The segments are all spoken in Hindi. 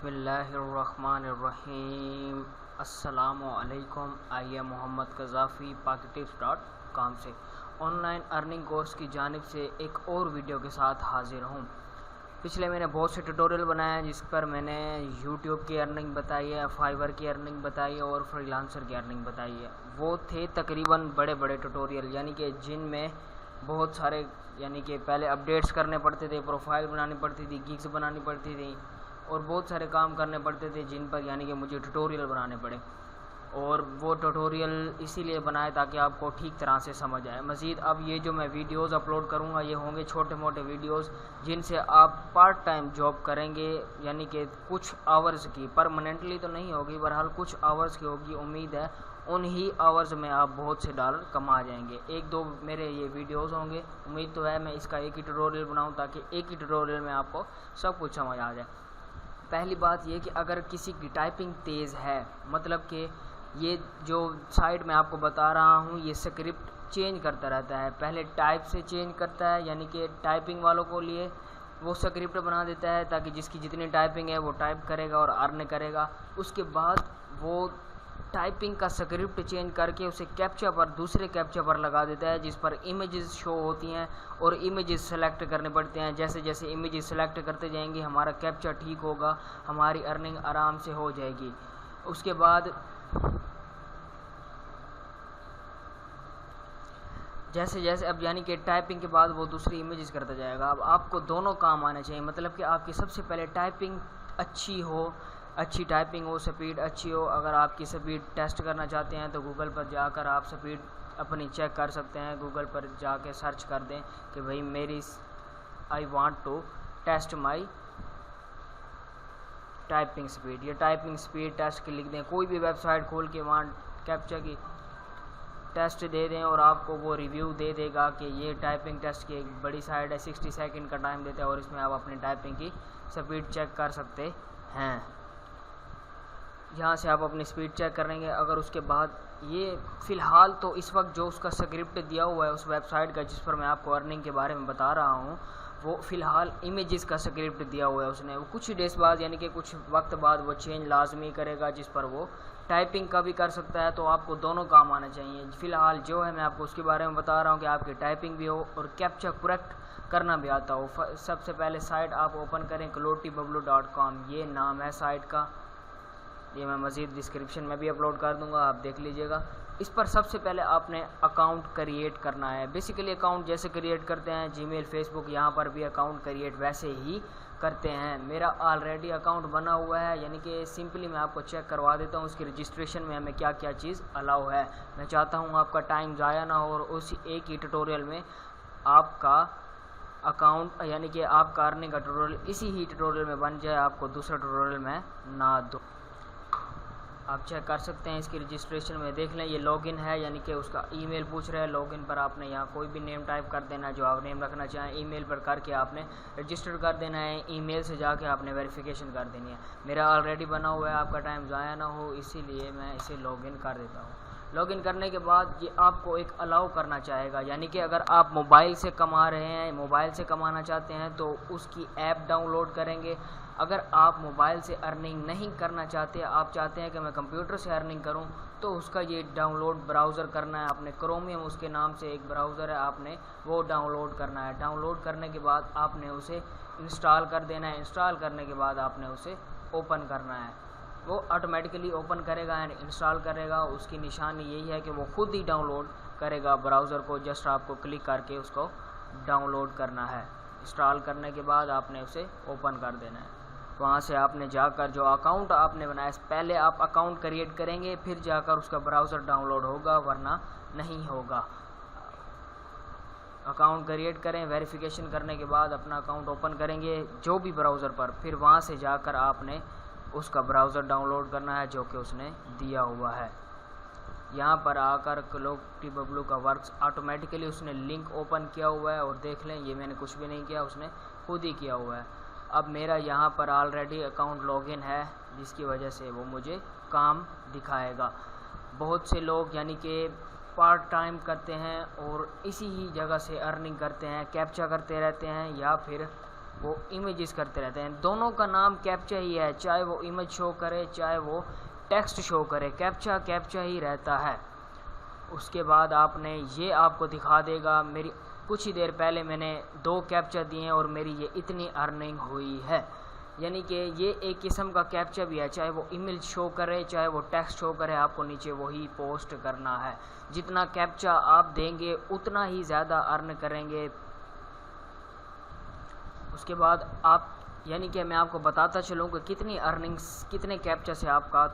बिस्मिल्लाहिर्रहमानिर्रहीम। अस्सलामुअलैकुम। आइए मोहम्मद क़ज़ाफ़ी पाकिटिप्स.com से ऑनलाइन अर्निंग कोर्स की जानिब से एक और वीडियो के साथ हाज़िर हूँ। पिछले मैंने बहुत से ट्यूटोरियल बनाए हैं जिस पर मैंने यूट्यूब की अर्निंग बताई है, फाइवर की अर्निंग बताई है और फ्रीलांसर की अर्निंग बताई है। वो थे तकरीबन बड़े बड़े ट्यूटोरियल, यानी कि जिनमें बहुत सारे कि पहले अपडेट्स करने पड़ते थे, प्रोफाइल बनानी पड़ती थी, गिग्स बनानी पड़ती थी और बहुत सारे काम करने पड़ते थे जिन पर कि मुझे ट्यूटोरियल बनाने पड़े। और वो ट्यूटोरियल इसीलिए बनाए ताकि आपको ठीक तरह से समझ आए। मज़ीद अब ये जो मैं वीडियोस अपलोड करूँगा ये होंगे छोटे मोटे वीडियोस जिनसे आप पार्ट टाइम जॉब करेंगे, यानी कि कुछ आवर्स की, परमानेंटली तो नहीं होगी, बहरहाल कुछ आवर्स की होगी। उम्मीद है उन ही आवर्स में आप बहुत से डॉलर कमा जाएंगे। एक दो मेरे ये वीडियोस होंगे, उम्मीद तो है मैं इसका एक ही ट्यूटोरियल बनाऊँ ताकि एक ही ट्यूटोरियल में आपको सब कुछ समझ आ जाए। पहली बात ये कि अगर किसी की टाइपिंग तेज़ है, मतलब कि ये जो साइड में आपको बता रहा हूँ ये स्क्रिप्ट चेंज करता रहता है, पहले टाइप से चेंज करता है, यानी कि टाइपिंग वालों को लिए वो स्क्रिप्ट बना देता है ताकि जिसकी जितनी टाइपिंग है वो टाइप करेगा और अर्न करेगा। उसके बाद वो टाइपिंग का स्क्रिप्ट चेंज करके उसे कैप्चा पर, दूसरे कैप्चा पर लगा देता है जिस पर इमेजेस शो होती हैं और इमेजेस सेलेक्ट करने पड़ते हैं। जैसे जैसे इमेजेस सेलेक्ट करते जाएंगे हमारा कैप्चा ठीक होगा, हमारी अर्निंग आराम से हो जाएगी। उसके बाद जैसे जैसे अब यानी कि टाइपिंग के बाद वो दूसरी इमेजेस करता जाएगा। अब आपको दोनों काम आने चाहिए, मतलब कि आपकी सबसे पहले टाइपिंग अच्छी हो, अच्छी टाइपिंग हो, स्पीड अच्छी हो। अगर आपकी स्पीड टेस्ट करना चाहते हैं तो गूगल पर जाकर आप स्पीड अपनी चेक कर सकते हैं। गूगल पर जाके सर्च कर दें कि भाई मेरी I want to test my typing speed, या टाइपिंग स्पीड टेस्ट की लिख दें। कोई भी वेबसाइट खोल के वहाँ कैप्चा की टेस्ट दे दें और आपको वो रिव्यू दे देगा कि ये टाइपिंग टेस्ट की एक बड़ी साइट है, 60 सेकंड का टाइम देता है और इसमें आप अपनी टाइपिंग की स्पीड चेक कर सकते हैं। यहाँ से आप अपनी स्पीड चेक करेंगे। अगर उसके बाद ये फ़िलहाल तो इस वक्त जो उसका स्क्रिप्ट दिया हुआ है उस वेबसाइट का जिस पर मैं आपको अर्निंग के बारे में बता रहा हूँ, वो फ़िलहाल इमेजेस का स्क्रिप्ट दिया हुआ है उसने। वो कुछ डेज़ बाद यानी कि कुछ वक्त बाद वो चेंज लाजमी करेगा जिस पर वो टाइपिंग का भी कर सकता है। तो आपको दोनों काम आना चाहिए। फ़िलहाल जो है मैं आपको उसके बारे में बता रहा हूँ कि आपकी टाइपिंग भी हो और कैप्चा करेक्ट करना भी आता हो। सबसे पहले साइट आप ओपन करें klotibablu.com, ये नाम है साइट का। ये मैं मज़ीद डिस्क्रिप्शन में भी अपलोड कर दूंगा, आप देख लीजिएगा। इस पर सबसे पहले आपने अकाउंट क्रिएट करना है। बेसिकली अकाउंट जैसे क्रिएट करते हैं जीमेल, फेसबुक, यहाँ पर भी अकाउंट क्रिएट वैसे ही करते हैं। मेरा ऑलरेडी अकाउंट बना हुआ है, यानी कि सिंपली मैं आपको चेक करवा देता हूँ उसकी रजिस्ट्रेशन में हमें क्या क्या चीज़ अलाउ है। मैं चाहता हूँ आपका टाइम ज़ाया ना हो और उस एक ही ट्यूटोरियल में आपका अकाउंट यानी कि आपका अर्निंग का ट्यूटोरियल इसी ही ट्यूटोरियल में बन जाए, आपको दूसरा ट्यूटोरियल में ना दो। आप चेक कर सकते हैं इसकी रजिस्ट्रेशन में, देख लें ये लॉगिन है, यानी कि उसका ईमेल पूछ रहा है। लॉगिन पर आपने यहाँ कोई भी नेम टाइप कर देना है जो आप नेम रखना चाहें। ईमेल पर करके आपने रजिस्टर कर देना है। ईमेल से जाके आपने वेरिफिकेशन कर देनी है। मेरा ऑलरेडी बना हुआ है, आपका टाइम ज़ाया ना हो इसीलिए मैं इसे लॉगिन कर देता हूँ। लॉगिन करने के बाद ये आपको एक अलाउ करना चाहेगा, यानी कि अगर आप मोबाइल से कमा रहे हैं, मोबाइल से कमाना चाहते हैं तो उसकी ऐप डाउनलोड करेंगे। अगर आप मोबाइल से अर्निंग नहीं करना चाहते, आप चाहते हैं कि मैं कंप्यूटर से अर्निंग करूं, तो उसका ये डाउनलोड ब्राउज़र करना है आपने। क्रोमियम उसके नाम से एक ब्राउज़र है, आपने वो डाउनलोड करना है। डाउनलोड करने के बाद आपने उसे इंस्टॉल कर देना है। इंस्टॉल करने के बाद आपने उसे ओपन करना है। वो ऑटोमेटिकली ओपन करेगा एंड इंस्टॉल करेगा। उसकी निशानी यही है कि वो खुद ही डाउनलोड करेगा ब्राउज़र को, जस्ट आपको क्लिक करके उसको डाउनलोड करना है। इंस्टॉल करने के बाद आपने उसे ओपन कर देना है। वहाँ से आपने जाकर जो अकाउंट आपने बनाया, पहले आप अकाउंट क्रिएट करेंगे फिर जाकर उसका ब्राउज़र डाउनलोड होगा, वरना नहीं होगा। अकाउंट क्रिएट करें, वेरिफिकेशन करने के बाद अपना अकाउंट ओपन करेंगे जो भी ब्राउज़र पर, फिर वहाँ से जाकर आपने उसका ब्राउज़र डाउनलोड करना है जो कि उसने दिया हुआ है। यहाँ पर आकर क्लोटिबब्लू का वर्क्स ऑटोमेटिकली उसने लिंक ओपन किया हुआ है और देख लें ये मैंने कुछ भी नहीं किया, उसने खुद ही किया हुआ है। अब मेरा यहाँ पर ऑलरेडी अकाउंट लॉगिन है जिसकी वजह से वो मुझे काम दिखाएगा। बहुत से लोग यानी कि पार्ट टाइम करते हैं और इसी ही जगह से अर्निंग करते हैं, कैप्चा करते रहते हैं या फिर वो इमेजेस करते रहते हैं। दोनों का नाम कैप्चा ही है, चाहे वो इमेज शो करे चाहे वो टेक्स्ट शो करे, कैप्चा कैप्चा ही रहता है। उसके बाद आपने ये आपको दिखा देगा, मेरी कुछ ही देर पहले मैंने 2 कैप्चा दिए हैं और मेरी ये इतनी अर्निंग हुई है। यानी कि ये एक किस्म का कैप्चा भी है, चाहे वो इमेज शो करे चाहे वो टेक्स्ट शो करे, आपको नीचे वही पोस्ट करना है। जितना कैप्चा आप देंगे उतना ही ज़्यादा अर्न करेंगे। उसके बाद आप यानी कि मैं आपको बताता चलूँ कि कितनी अर्निंग्स कितने कैप्चा से आपका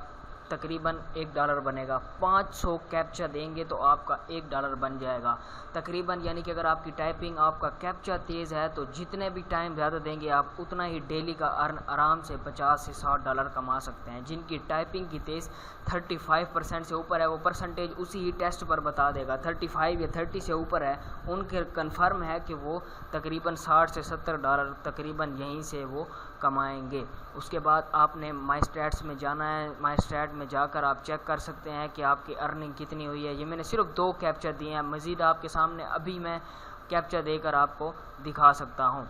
तकरीबन $1 बनेगा। 500 कैप्चा देंगे तो आपका $1 बन जाएगा तकरीबन। यानी कि अगर आपकी टाइपिंग आपका कैप्चा तेज़ है तो जितने भी टाइम ज़्यादा देंगे आप उतना ही डेली का अर्न आराम से $50 से $60 कमा सकते हैं। जिनकी टाइपिंग की तेज़ 35% से ऊपर है, वो परसेंटेज उसी ही टेस्ट पर बता देगा। 35 या 30 से ऊपर है उनके कन्फर्म है कि वो तकरीबन $60 से $70 तकरीबन यहीं से वो कमाएंगे। उसके बाद आपने माई स्टैट्स में जाना है। माई स्टैट में जाकर आप चेक कर सकते हैं कि आपकी अर्निंग कितनी हुई है। ये मैंने सिर्फ 2 कैप्चा दिए हैं, मज़ीद आपके सामने अभी मैं कैप्चा देकर आपको दिखा सकता हूँ।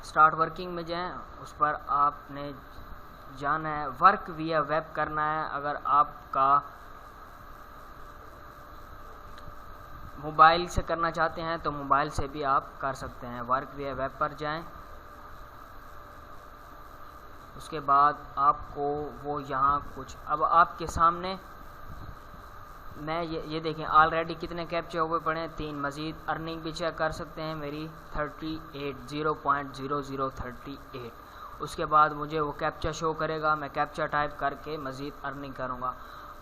स्टार्ट वर्किंग में जाएं, उस पर आपने जाना है, वर्क विया वेब करना है। अगर आपका मोबाइल से करना चाहते हैं तो मोबाइल से भी आप कर सकते हैं। वर्क विया वेब पर जाएं, उसके बाद आपको वो यहाँ कुछ अब आपके सामने मैं ये देखें ऑलरेडी कितने कैप्चे हुए पड़े हैं, 3। मज़ीद अर्निंग भी चेक कर सकते हैं मेरी 0.0038। उसके बाद मुझे वो कैप्चा शो करेगा, मैं कैप्चा टाइप करके मज़ीद अर्निंग करूँगा।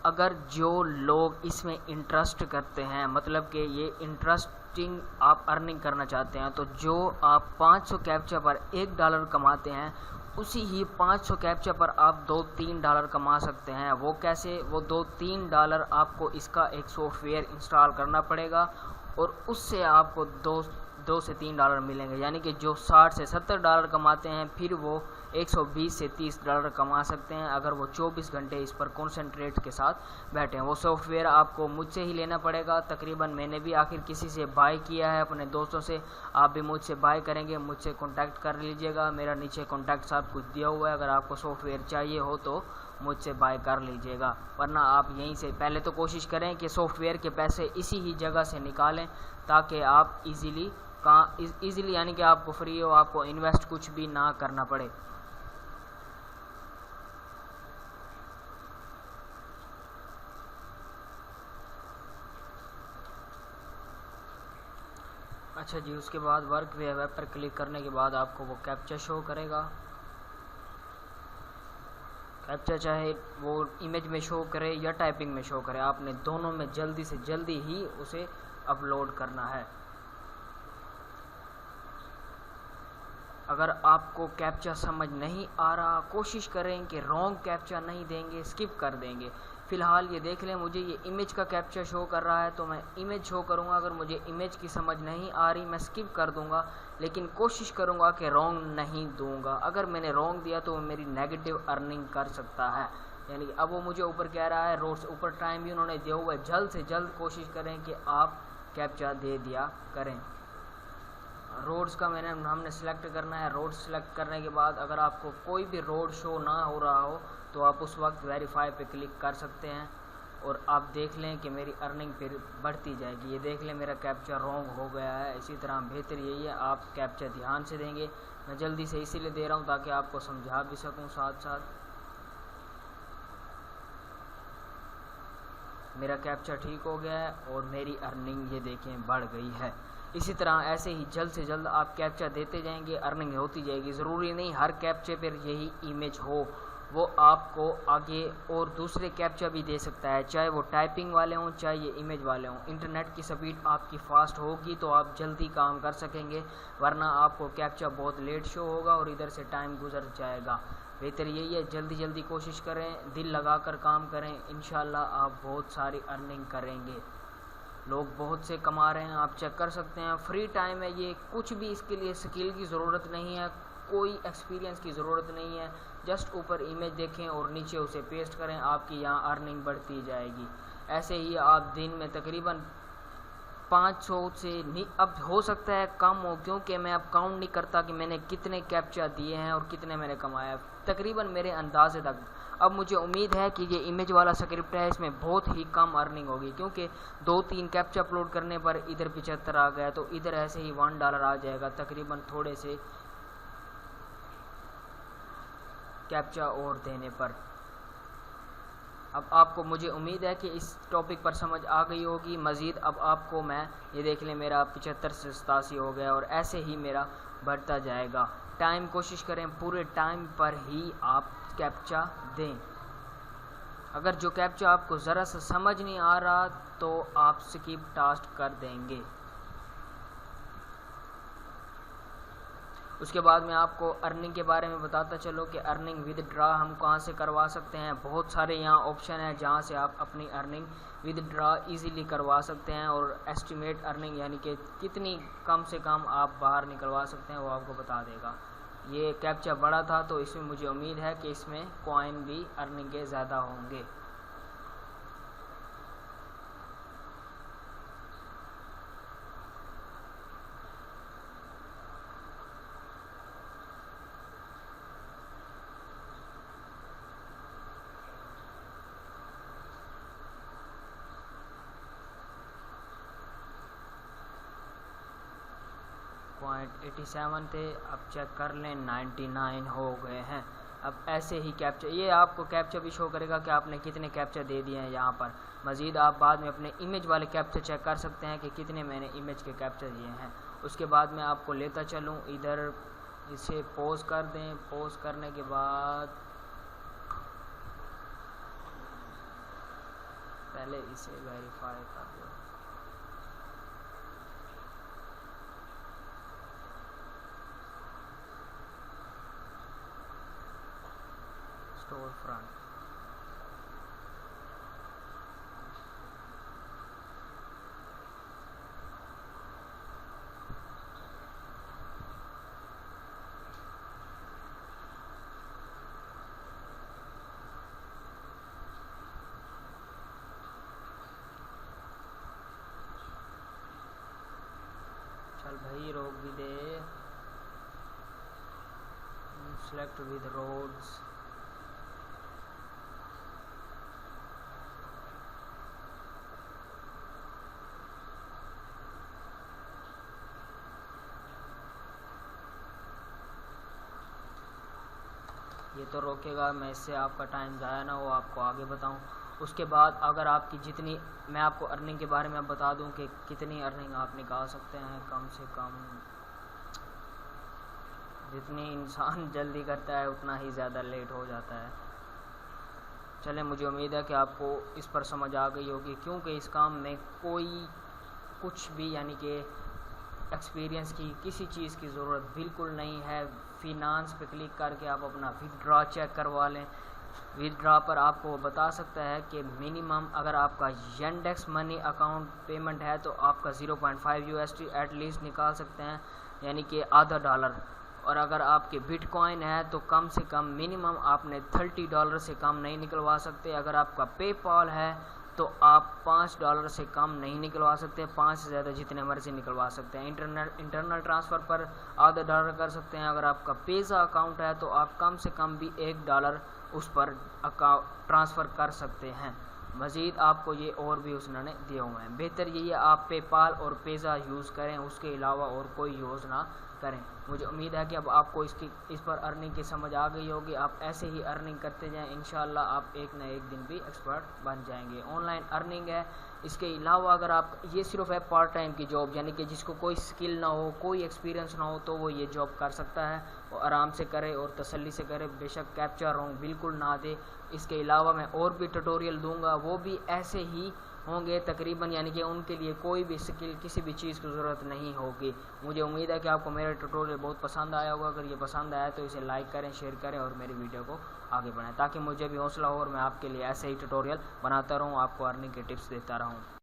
अगर जो लोग इसमें इंटरेस्ट करते हैं, मतलब कि ये इंटरेस्टिंग आप अर्निंग करना चाहते हैं, तो जो आप 500 कैप्चा पर $1 कमाते हैं उसी ही 500 कैप्चा पर आप $2-3 कमा सकते हैं। वो कैसे? वो $2-3 आपको इसका एक सॉफ्टवेयर इंस्टॉल करना पड़ेगा और उससे आपको $2 से $3 मिलेंगे। यानी कि जो $60 से $70 कमाते हैं फिर वो $120 से $30 कमा सकते हैं अगर वो 24 घंटे इस पर कॉन्सेंट्रेट के साथ बैठे हैं। वो सॉफ्टवेयर आपको मुझसे ही लेना पड़ेगा। तकरीबन मैंने भी आखिर किसी से बाय किया है, अपने दोस्तों से। आप भी मुझसे बाय करेंगे, मुझसे कॉन्टैक्ट कर लीजिएगा। मेरा नीचे कॉन्टैक्ट सब कुछ दिया हुआ है, अगर आपको सॉफ्टवेयर चाहिए हो तो मुझसे बाय कर लीजिएगा। वरना आप यहीं से पहले तो कोशिश करें कि सॉफ्टवेयर के पैसे इसी ही जगह से निकालें ताकि आप ईज़िली यानी कि आपको फ्री हो, आपको इन्वेस्ट कुछ भी ना करना पड़े। अच्छा जी, उसके बाद वर्क विया वेब पर क्लिक करने के बाद आपको वो कैप्चा शो करेगा। कैप्चा चाहे वो इमेज में शो करे या टाइपिंग में शो करे, आपने दोनों में जल्दी से जल्दी ही उसे अपलोड करना है। अगर आपको कैप्चा समझ नहीं आ रहा, कोशिश करें कि रॉन्ग कैप्चा नहीं देंगे, स्किप कर देंगे। फ़िलहाल ये देख लें, मुझे ये इमेज का कैप्चा शो कर रहा है तो मैं इमेज शो करूँगा। अगर मुझे इमेज की समझ नहीं आ रही मैं स्किप कर दूँगा, लेकिन कोशिश करूँगा कि रॉन्ग नहीं दूँगा। अगर मैंने रॉन्ग दिया तो मेरी नेगेटिव अर्निंग कर सकता है। यानी अब वो मुझे ऊपर कह रहा है रोड्स, ऊपर टाइम भी उन्होंने दिया हुआ है। जल्द से जल्द कोशिश करें कि आप कैप्चा दे दिया करें। रोड्स का हमने सेलेक्ट करना है। रोड सेलेक्ट करने के बाद अगर आपको कोई भी रोड शो ना हो रहा हो तो आप उस वक्त वेरीफाई पे क्लिक कर सकते हैं और आप देख लें कि मेरी अर्निंग फिर बढ़ती जाएगी। ये देख लें मेरा कैप्चा रॉन्ग हो गया है। इसी तरह बेहतर यही है आप कैप्चा ध्यान से देंगे। मैं जल्दी से इसीलिए दे रहा हूँ ताकि आपको समझा भी सकूँ साथ साथ। मेरा कैप्चा ठीक हो गया है और मेरी अर्निंग ये देखें बढ़ गई है। इसी तरह ऐसे ही जल्द से जल्द आप कैप्चा देते जाएंगे, अर्निंग होती जाएगी। ज़रूरी नहीं हर कैप्चे पर यही इमेज हो, वो आपको आगे और दूसरे कैप्चा भी दे सकता है, चाहे वो टाइपिंग वाले हों चाहे ये इमेज वाले हों। इंटरनेट की स्पीड आपकी फ़ास्ट होगी तो आप जल्दी काम कर सकेंगे, वरना आपको कैप्चा बहुत लेट शो होगा और इधर से टाइम गुजर जाएगा। बेहतर यही है जल्दी जल्दी कोशिश करें, दिल लगाकर काम करें, इंशाल्लाह आप बहुत सारी अर्निंग करेंगे। लोग बहुत से कमा रहे हैं, आप चेक कर सकते हैं। फ्री टाइम है ये, कुछ भी इसके लिए स्किल की ज़रूरत नहीं है, कोई एक्सपीरियंस की ज़रूरत नहीं है। जस्ट ऊपर इमेज देखें और नीचे उसे पेस्ट करें, आपकी यहाँ अर्निंग बढ़ती जाएगी। ऐसे ही आप दिन में तकरीबन 500 से नहीं, अब हो सकता है कम हो, क्योंकि मैं अब काउंट नहीं करता कि मैंने कितने कैप्चा दिए हैं और कितने मैंने कमाया, तकरीबन मेरे अंदाजे तक। अब मुझे उम्मीद है कि ये इमेज वाला स्क्रिप्ट है, इसमें बहुत ही कम अर्निंग होगी, क्योंकि 2-3 कैप्चा अपलोड करने पर इधर 75 आ गया, तो इधर ऐसे ही $1 आ जाएगा तकरीबन थोड़े से कैप्चा और देने पर। अब आपको, मुझे उम्मीद है कि इस टॉपिक पर समझ आ गई होगी। मज़ीद अब आपको मैं ये देख लें, मेरा 75 से 87 हो गया और ऐसे ही मेरा बढ़ता जाएगा। टाइम कोशिश करें पूरे टाइम पर ही आप कैप्चा दें। अगर जो कैप्चा आपको ज़रा सा समझ नहीं आ रहा तो आप स्किप टास्क कर देंगे। उसके बाद मैं आपको अर्निंग के बारे में बताता चलो कि अर्निंग विदड्रा हम कहाँ से करवा सकते हैं। बहुत सारे यहाँ ऑप्शन हैं जहाँ से आप अपनी अर्निंग विदड्रा इजीली करवा सकते हैं, और एस्टिमेट अर्निंग यानी कि कितनी कम से कम आप बाहर निकलवा सकते हैं वो आपको बता देगा। ये कैप्चा बड़ा था तो इसमें मुझे उम्मीद है कि इसमें कॉइन भी अर्निंग के ज़्यादा होंगे। .87 थे, अब चेक कर लें 99 हो गए हैं। अब ऐसे ही कैप्चा, ये आपको कैप्चा भी शो करेगा कि आपने कितने कैप्चा दे दिए हैं यहाँ पर। मज़ीद आप बाद में अपने इमेज वाले कैप्चा चेक कर सकते हैं कि कितने मैंने इमेज के कैप्चा दिए हैं। उसके बाद मैं आपको लेता चलूँ इधर, इसे पॉज कर दें। पॉज करने के बाद पहले इसे वेरीफाई कर दो। स्टोर फ्रंट, चल भाई रोक भी दे। सेलेक्ट विद रोड्स, ये तो रोकेगा, मैं इससे आपका टाइम ज़ाया ना हो आपको आगे बताऊं। उसके बाद अगर आपकी जितनी, मैं आपको अर्निंग के बारे में बता दूं कि कितनी अर्निंग आप निकाल सकते हैं। कम से कम जितनी इंसान जल्दी करता है उतना ही ज़्यादा लेट हो जाता है। चले, मुझे उम्मीद है कि आपको इस पर समझ आ गई होगी, क्योंकि इस काम में कोई कुछ भी यानी कि एक्सपीरियंस की किसी चीज़ की ज़रूरत बिल्कुल नहीं है। फिनांस पे क्लिक करके आप अपना विदड्रॉ चेक करवा लें। विदड्रॉ पर आपको बता सकता है कि मिनिमम अगर आपका येंडेक्स मनी अकाउंट पेमेंट है तो आपका 0.5 USD एटलीस्ट निकाल सकते हैं, यानी कि $0.5। और अगर आपके बिटकॉइन है तो कम से कम मिनिमम आपने $30 से कम नहीं निकलवा सकते। अगर आपका पेपाल है तो आप $5 से कम नहीं निकलवा सकते, 5 से ज़्यादा जितने मर्जी निकलवा सकते हैं। इंटरनल ट्रांसफ़र पर $0.5 कर सकते हैं। अगर आपका पेज़ा अकाउंट है तो आप कम से कम भी $1 उस पर ट्रांसफ़र कर सकते हैं। मज़ीद आपको ये और भी उसने दिए हुए हैं। बेहतर यही है आप पेपाल और पेज़ा यूज़ करें, उसके अलावा और कोई यूज़ ना करें। मुझे उम्मीद है कि अब आपको इस पर अर्निंग की समझ आ गई होगी। आप ऐसे ही अर्निंग करते जाएं, इंशाल्लाह आप एक न एक दिन भी एक्सपर्ट बन जाएंगे। ऑनलाइन अर्निंग है, इसके अलावा अगर आप, ये सिर्फ है पार्ट टाइम की जॉब, यानी कि जिसको कोई स्किल ना हो, कोई एक्सपीरियंस ना हो, तो वो ये जॉब कर सकता है। वो आराम से करे और तसल्ली से करे, बेशक कैप्चा रॉन्ग बिल्कुल ना दे। इसके अलावा मैं और भी ट्यूटोरियल दूंगा, वो भी ऐसे ही होंगे तकरीबन, यानी कि उनके लिए कोई भी स्किल किसी भी चीज़ की ज़रूरत नहीं होगी। मुझे उम्मीद है कि आपको मेरा ट्यूटोरियल बहुत पसंद आया होगा। अगर ये पसंद आया तो इसे लाइक करें, शेयर करें और मेरी वीडियो को आगे बढ़ाएं, ताकि मुझे भी हौसला हो और मैं आपके लिए ऐसे ही ट्यूटोरियल बनाता रहूँ, आपको अर्निंग के टिप्स देता रहूँ।